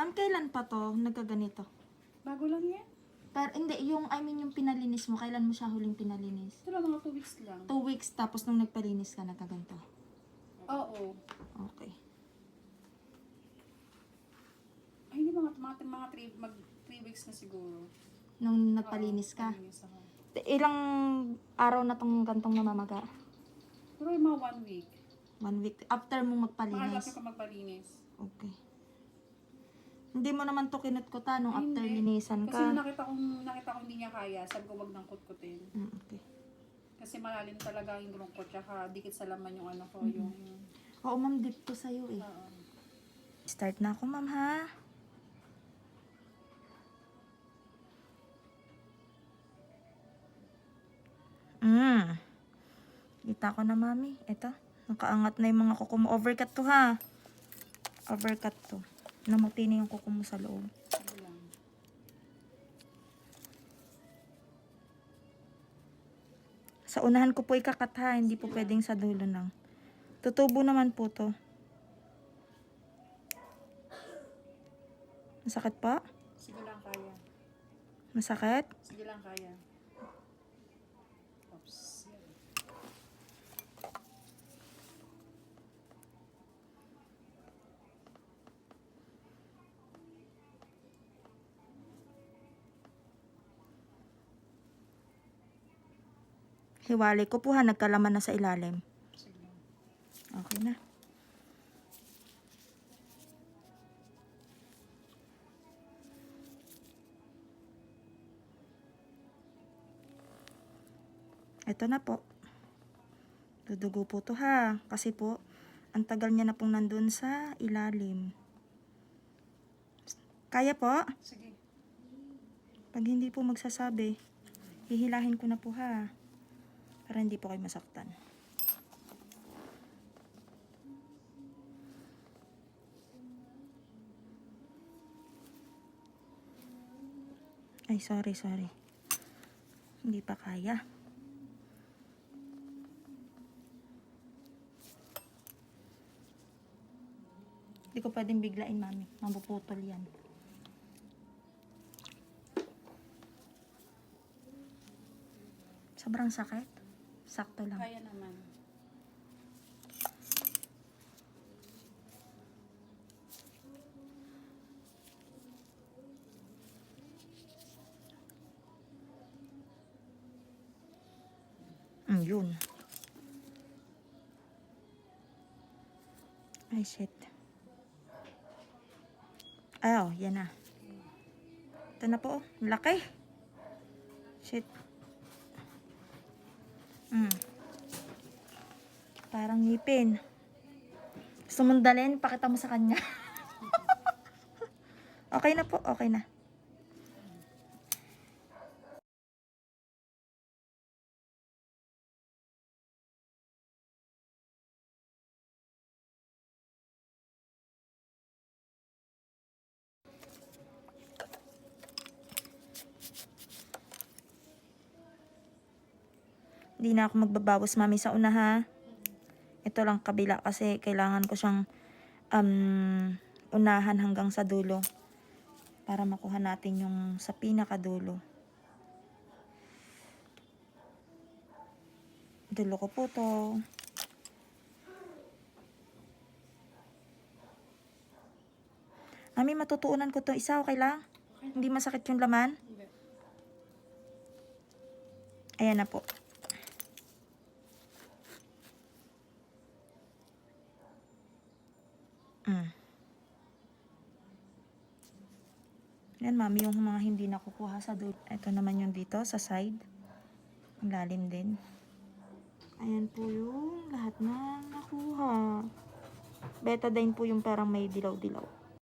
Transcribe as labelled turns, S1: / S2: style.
S1: Ma'am, kailan pa to nagkaganito?
S2: Bago lang yan.
S1: Pero hindi, yung pinalinis mo, kailan mo siya huling pinalinis?
S2: Ito lang, mga 2 weeks lang.
S1: 2 weeks, tapos nung nagpalinis ka, nagkaganto.
S2: Oo.
S1: Okay.
S2: Ay, hindi mga 3 weeks na siguro.
S1: Nung nagpalinis ka?
S2: Palinis ako.
S1: Ilang araw na tong gantong namamaga?
S2: Pero mga 1 week.
S1: 1 week. After mo magpalinis?
S2: Maaga ka magpalinis.
S1: Okay. Hindi mo naman to kinutkutan nung
S2: Ay,
S1: after
S2: hindi.
S1: linisan
S2: Kasi
S1: ka?
S2: nung nakita ko hindi niya kaya, sabi ko wag nang kutkutin.
S1: Okay.
S2: Kasi malalim talaga yung lungkot, tsaka dikit sa laman yung ano ko, yung...
S1: Oo, ma'am, deep to sa'yo eh.
S2: Oo.
S1: Start na ako, ma'am, ha? Kita ko na, mami. Ito. Nakaangat na yung mga kuko mo. Overcut to, ha? Overcut to. Namuti na yung kuko mo sa loob.
S2: Sige lang.
S1: Sa unahan ko po ikakat, ha? Hindi po pwedeng sa dulo lang. Tutubo naman po to. Masakit pa?
S2: Sige lang kaya.
S1: Masakit?
S2: Sige lang kaya. Oops. Yan.
S1: Hiwalay ko po, ha? Nagkalaman na sa ilalim.
S2: Sige lang.
S1: Okay na. Ito na po. Dudugo po to, ha? Kasi po, ang tagal niya na pong nandun sa ilalim. Kaya po?
S2: Sige.
S1: Pag hindi po magsasabi, hihilahin ko na po, ha? Para hindi po kayo masaktan. Ay, sorry. Hindi pa kaya. Hindi ko pwedeng biglain, mami. Mabuputol yan. Sobrang sakit. Sakto lang.
S2: Kaya naman.
S1: Yun. Ay, shit. Ay, oh, yan na. Ito na po, oh. Laki. Shit. Parang ngipin. Gusto mong dalhin, pakita mo sa kanya. Okay na po, okay na. Hindi na ako magbabawas, mami, sa una, ha? Ito lang kabila kasi kailangan ko siyang unahan hanggang sa dulo para makuha natin yung sa pinakadulo. Dulo ko po to. Mami, matutuunan ko to isa, okay lang? Hindi masakit yung laman?
S2: Hindi.
S1: Ayan na po. Yan, mami, yung mga hindi nakukuha sa dulo. Ito naman yung dito, sa side. Ang lalim din. Ayan po yung lahat na nakuha. Betadine po yung parang may dilaw-dilaw.